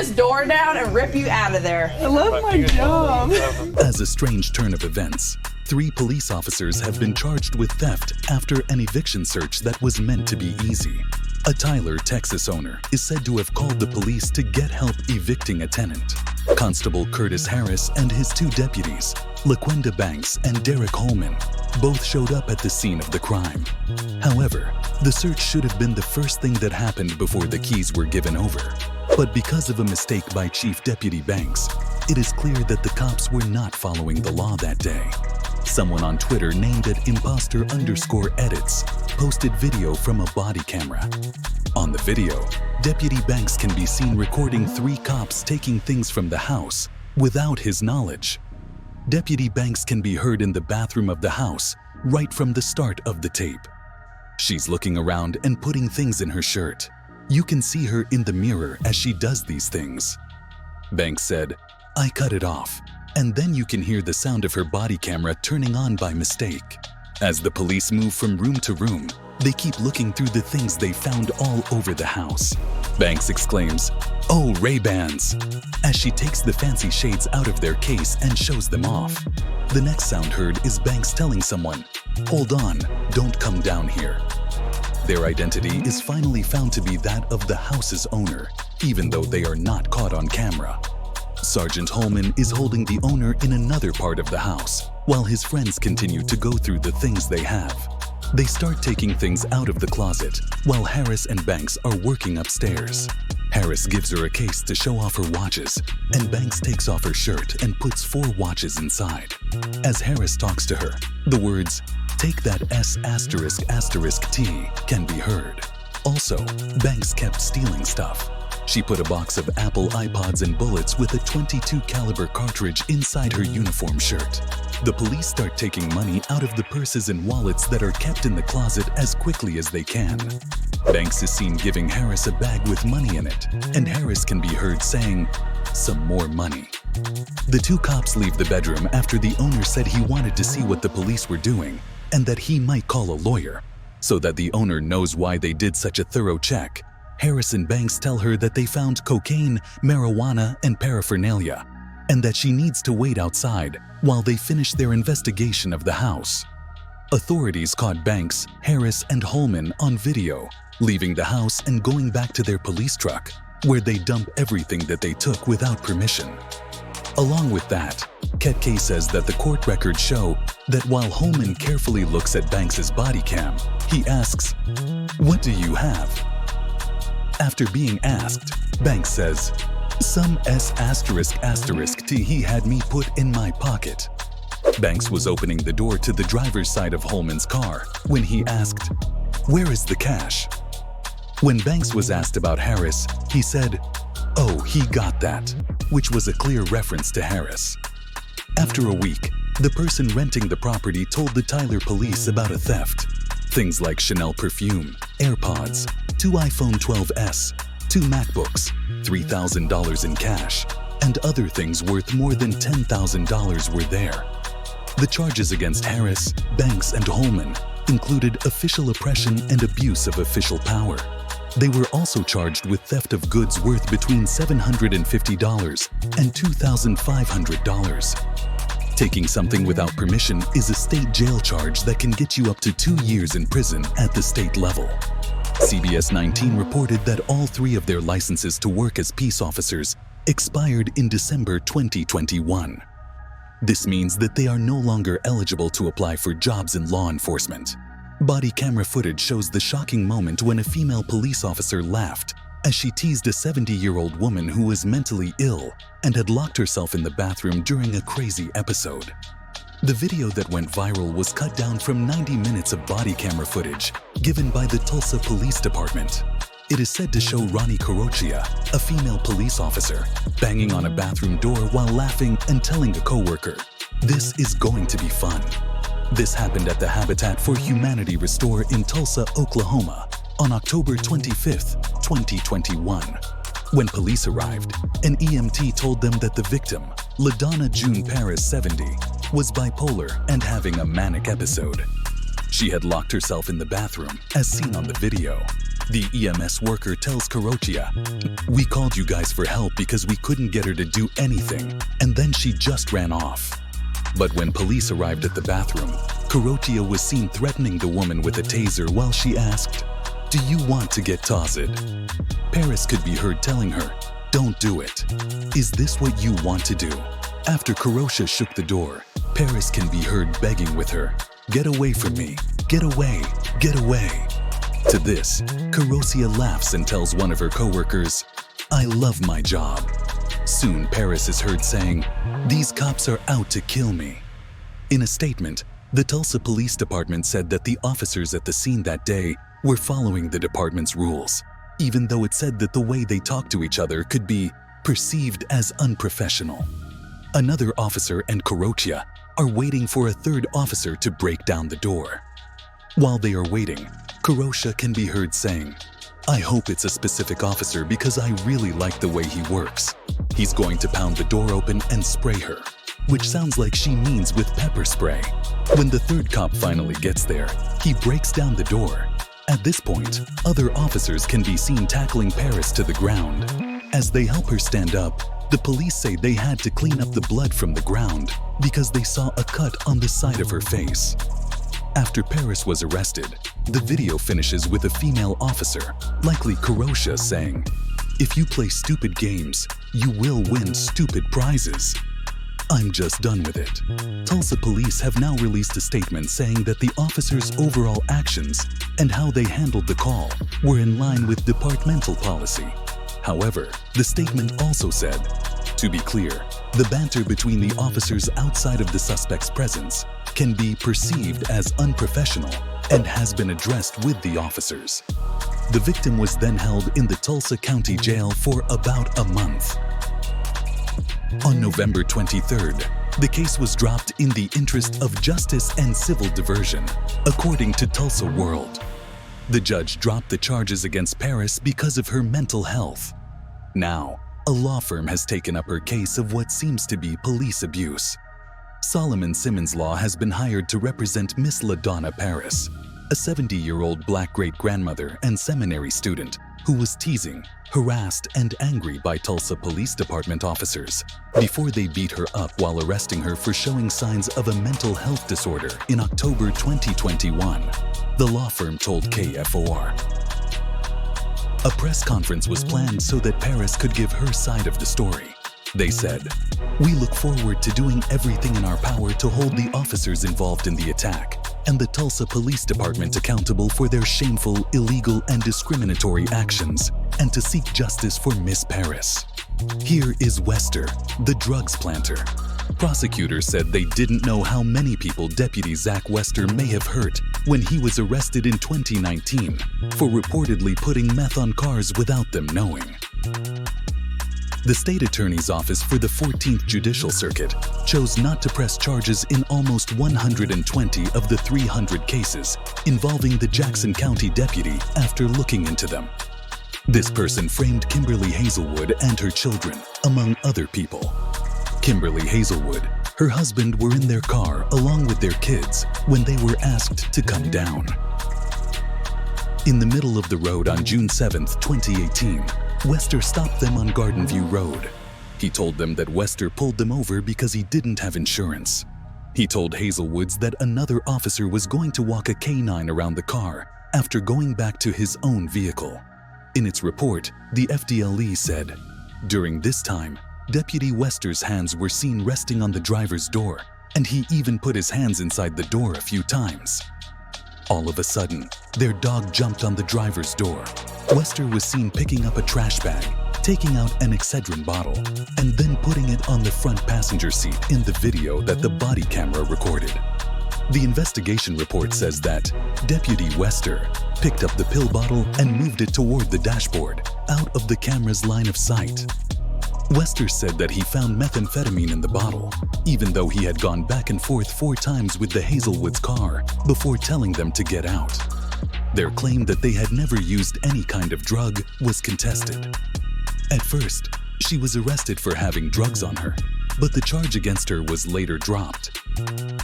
this door down and rip you out of there. I love my job. As a strange turn of events, 3 police officers have been charged with theft after an eviction search that was meant to be easy. A Tyler, Texas owner is said to have called the police to get help evicting a tenant. Constable Curtis Harris and his 2 deputies, LaQuenda Banks and Derrick Holman, both showed up at the scene of the crime. However, the search should have been the first thing that happened before the keys were given over. But because of a mistake by Chief Deputy Banks, it is clear that the cops were not following the law that day. Someone on Twitter named it imposter_edits posted video from a body camera. On the video, Deputy Banks can be seen recording 3 cops taking things from the house without his knowledge. Deputy Banks can be heard in the bathroom of the house right from the start of the tape. She's looking around and putting things in her shirt. You can see her in the mirror as she does these things. Banks said, "I cut it off," and then you can hear the sound of her body camera turning on by mistake. As the police move from room to room, they keep looking through the things they found all over the house. Banks exclaims, "Oh, Ray-Bans," as she takes the fancy shades out of their case and shows them off. The next sound heard is Banks telling someone, "Hold on, don't come down here." Their identity is finally found to be that of the house's owner, even though they are not caught on camera. Sergeant Holman is holding the owner in another part of the house, while his friends continue to go through the things they have. They start taking things out of the closet, while Harris and Banks are working upstairs. Harris gives her a case to show off her watches, and Banks takes off her shirt and puts 4 watches inside. As Harris talks to her, the words, "Take that S***T" can be heard. Also, Banks kept stealing stuff. She put a box of Apple iPods and bullets with a .22 caliber cartridge inside her uniform shirt. The police start taking money out of the purses and wallets that are kept in the closet as quickly as they can. Banks is seen giving Harris a bag with money in it, and Harris can be heard saying, "Some more money." The 2 cops leave the bedroom after the owner said he wanted to see what the police were doing and that he might call a lawyer. So that the owner knows why they did such a thorough check, Harris and Banks tell her that they found cocaine, marijuana, and paraphernalia, and that she needs to wait outside while they finish their investigation of the house. Authorities caught Banks, Harris, and Holman on video, leaving the house and going back to their police truck, where they dump everything that they took without permission. Along with that, Ketke says that the court records show that while Holman carefully looks at Banks's body cam, he asks, "What do you have?" After being asked, Banks says, "Some S***T he had me put in my pocket." Banks was opening the door to the driver's side of Holman's car when he asked, "Where is the cash?" When Banks was asked about Harris, he said, "Oh, he got that," which was a clear reference to Harris. After a week, the person renting the property told the Tyler police about a theft. Things like Chanel perfume, AirPods, 2 iPhone 12s, 2 MacBooks, $3,000 in cash, and other things worth more than $10,000 were there. The charges against Harris, Banks, and Holman included official oppression and abuse of official power. They were also charged with theft of goods worth between $750 and $2,500. Taking something without permission is a state jail charge that can get you up to 2 years in prison at the state level. CBS 19 reported that all 3 of their licenses to work as peace officers expired in December 2021. This means that they are no longer eligible to apply for jobs in law enforcement. Body camera footage shows the shocking moment when a female police officer laughed as she teased a 70-year-old woman who was mentally ill and had locked herself in the bathroom during a crazy episode. The video that went viral was cut down from 90 minutes of body camera footage given by the Tulsa Police Department. It is said to show Ronnie Carochia, a female police officer, banging on a bathroom door while laughing and telling a coworker, "This is going to be fun." This happened at the Habitat for Humanity Restore in Tulsa, Oklahoma, on October 25, 2021. When police arrived, an EMT told them that the victim, LaDonna June Paris, 70, was bipolar and having a manic episode. She had locked herself in the bathroom, as seen on the video. The EMS worker tells Kurochia, "We called you guys for help because we couldn't get her to do anything, and then she just ran off." But when police arrived at the bathroom, Kurochia was seen threatening the woman with a taser while she asked, "Do you want to get tased?" Paris could be heard telling her, "Don't do it. Is this what you want to do?" After Kurochia shook the door, Paris can be heard begging with her, "Get away from me. Get away. Get away." To this, Kurochia laughs and tells one of her coworkers, "I love my job." Soon, Paris is heard saying, "These cops are out to kill me." In a statement, the Tulsa Police Department said that the officers at the scene that day were following the department's rules, even though it said that the way they talked to each other could be perceived as unprofessional. Another officer and Kurochia are waiting for a third officer to break down the door. While they are waiting, Kurochia can be heard saying, "I hope it's a specific officer because I really like the way he works. He's going to pound the door open and spray her," which sounds like she means with pepper spray. When the third cop finally gets there, he breaks down the door. At this point, other officers can be seen tackling Paris to the ground. As they help her stand up, the police say they had to clean up the blood from the ground because they saw a cut on the side of her face. After Paris was arrested, the video finishes with a female officer, likely Kurochia, saying, "If you play stupid games, you will win stupid prizes." I'm just done with it. Tulsa police have now released a statement saying that the officers' overall actions and how they handled the call were in line with departmental policy. However, the statement also said, "To be clear, the banter between the officers outside of the suspect's presence can be perceived as unprofessional and has been addressed with the officers." The victim was then held in the Tulsa County Jail for about a month. On November 23rd, the case was dropped in the interest of justice and civil diversion, according to Tulsa World. The judge dropped the charges against Paris because of her mental health. Now, a law firm has taken up her case of what seems to be police abuse. Solomon Simmons Law has been hired to represent Miss LaDonna Paris, a 70-year-old black great-grandmother and seminary student who was teasing, harassed, and angry by Tulsa Police Department officers before they beat her up while arresting her for showing signs of a mental health disorder in October 2021, the law firm told KFOR. A press conference was planned so that Paris could give her side of the story. They said, "We look forward to doing everything in our power to hold the officers involved in the attack and the Tulsa Police Department accountable for their shameful, illegal, and discriminatory actions, and to seek justice for Miss Paris." Here is Wester, the drugs planter. Prosecutors said they didn't know how many people Deputy Zach Wester may have hurt when he was arrested in 2019 for reportedly putting meth on cars without them knowing. The state attorney's office for the 14th Judicial Circuit chose not to press charges in almost 120 of the 300 cases involving the Jackson County deputy after looking into them. This person framed Kimberly Hazelwood and her children, among other people. Kimberly Hazelwood, her husband were in their car along with their kids when they were asked to come down. In the middle of the road on June 7, 2018, Wester stopped them on Garden View Road. He told them that Wester pulled them over because he didn't have insurance. He told Hazelwoods that another officer was going to walk a canine around the car after going back to his own vehicle. In its report, the FDLE said, "During this time, Deputy Wester's hands were seen resting on the driver's door, and he even put his hands inside the door a few times." All of a sudden, their dog jumped on the driver's door. Wester was seen picking up a trash bag, taking out an Excedrin bottle, and then putting it on the front passenger seat in the video that the body camera recorded. The investigation report says that Deputy Wester picked up the pill bottle and moved it toward the dashboard, out of the camera's line of sight. Wester said that he found methamphetamine in the bottle, even though he had gone back and forth 4 times with the Hazelwoods' car before telling them to get out. Their claim that they had never used any kind of drug was contested. At first, she was arrested for having drugs on her, but the charge against her was later dropped.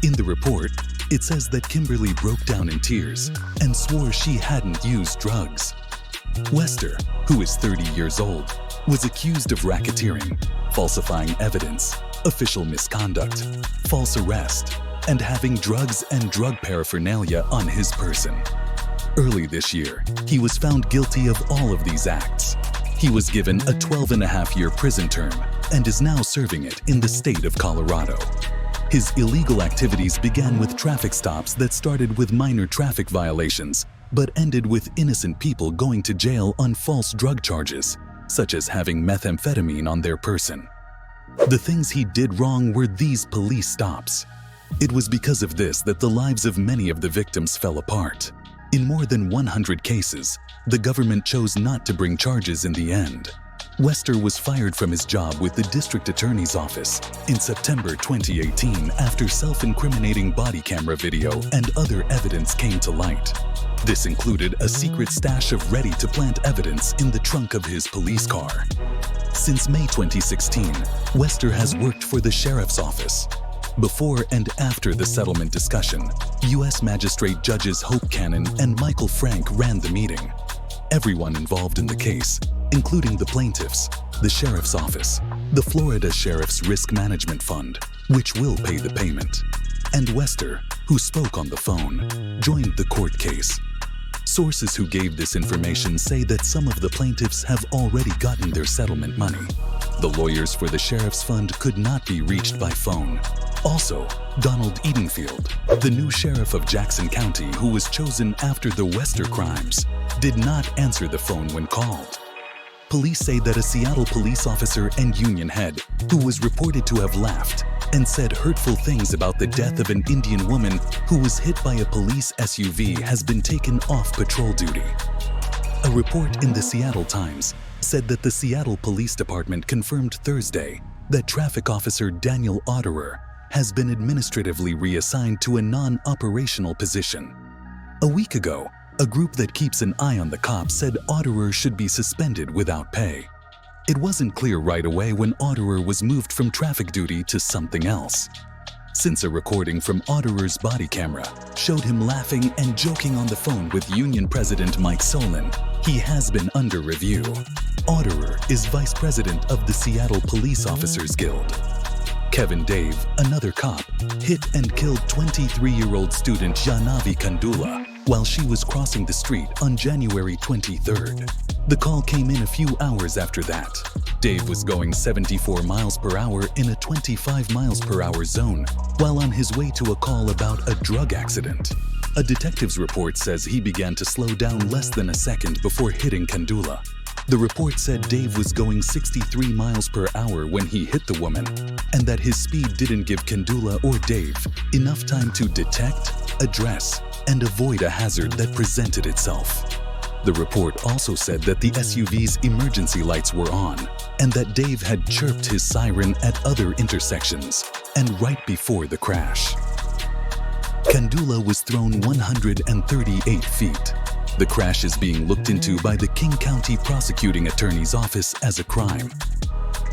In the report, it says that Kimberly broke down in tears and swore she hadn't used drugs. Wester, who is 30 years old, was accused of racketeering, falsifying evidence, official misconduct, false arrest, and having drugs and drug paraphernalia on his person. Early this year, he was found guilty of all of these acts. He was given a 12-and-a-half-year prison term and is now serving it in the state of Colorado. His illegal activities began with traffic stops that started with minor traffic violations, but ended with innocent people going to jail on false drug charges, such as having methamphetamine on their person. The things he did wrong were these police stops. It was because of this that the lives of many of the victims fell apart. In more than 100 cases, the government chose not to bring charges in the end. Wester was fired from his job with the district attorney's office in September 2018 after self-incriminating body camera video and other evidence came to light. This included a secret stash of ready-to-plant evidence in the trunk of his police car. Since May 2016, Wester has worked for the sheriff's office. Before and after the settlement discussion, U.S. Magistrate Judges Hope Cannon and Michael Frank ran the meeting. Everyone involved in the case, including the plaintiffs, the sheriff's office, the Florida Sheriff's Risk Management Fund, which will pay the payment, and Wester, who spoke on the phone, joined the court case. Sources who gave this information say that some of the plaintiffs have already gotten their settlement money. The lawyers for the sheriff's fund could not be reached by phone. Also, Donald Edenfield, the new sheriff of Jackson County who was chosen after the Wester crimes, did not answer the phone when called. Police say that a Seattle police officer and union head, who was reported to have laughed and said hurtful things about the death of an Indian woman who was hit by a police SUV, has been taken off patrol duty. A report in the Seattle Times said that the Seattle Police Department confirmed Thursday that traffic officer Daniel Otterer has been administratively reassigned to a non-operational position. A week ago, a group that keeps an eye on the cops said Otterer should be suspended without pay. It wasn't clear right away when Otterer was moved from traffic duty to something else. Since a recording from Otterer's body camera showed him laughing and joking on the phone with Union President Mike Solon, he has been under review. Otterer is vice president of the Seattle Police Officers Guild. Kevin Dave, another cop, hit and killed 23-year-old student Janavi Kandula while she was crossing the street on January 23rd. The call came in a few hours after that. Dave was going 74 miles per hour in a 25 miles per hour zone while on his way to a call about a drug accident. A detective's report says he began to slow down less than a second before hitting Kandula. The report said Dave was going 63 miles per hour when he hit the woman, and that his speed didn't give Kandula or Dave enough time to detect, address, and avoid a hazard that presented itself. The report also said that the SUV's emergency lights were on, and that Dave had chirped his siren at other intersections, and right before the crash. Kandula was thrown 138 feet. The crash is being looked into by the King County Prosecuting Attorney's Office as a crime.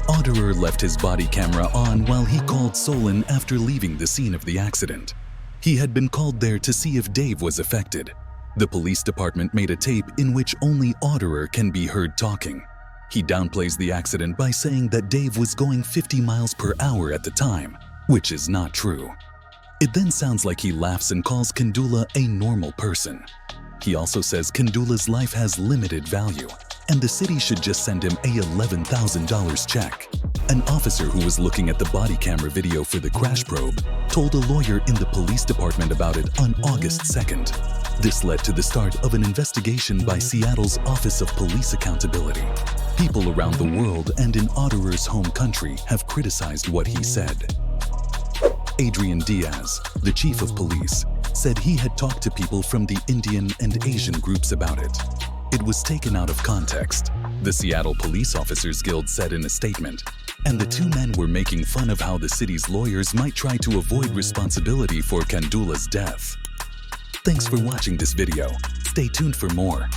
Otterer left his body camera on while he called Solon after leaving the scene of the accident. He had been called there to see if Dave was affected. The police department made a tape in which only Otterer can be heard talking. He downplays the accident by saying that Dave was going 50 miles per hour at the time, which is not true. It then sounds like he laughs and calls Kandula a normal person. He also says Kandula's life has limited value, and the city should just send him a $11,000 check. An officer who was looking at the body camera video for the crash probe told a lawyer in the police department about it on August 2nd. This led to the start of an investigation by Seattle's Office of Police Accountability. People around the world and in Otterer's home country have criticized what he said. Adrian Diaz, the chief of police, said he had talked to people from the Indian and Asian groups about it. It was taken out of context, the Seattle Police Officers Guild said in a statement, and the two men were making fun of how the city's lawyers might try to avoid responsibility for Kandula's death. Thanks for watching this video. Stay tuned for more.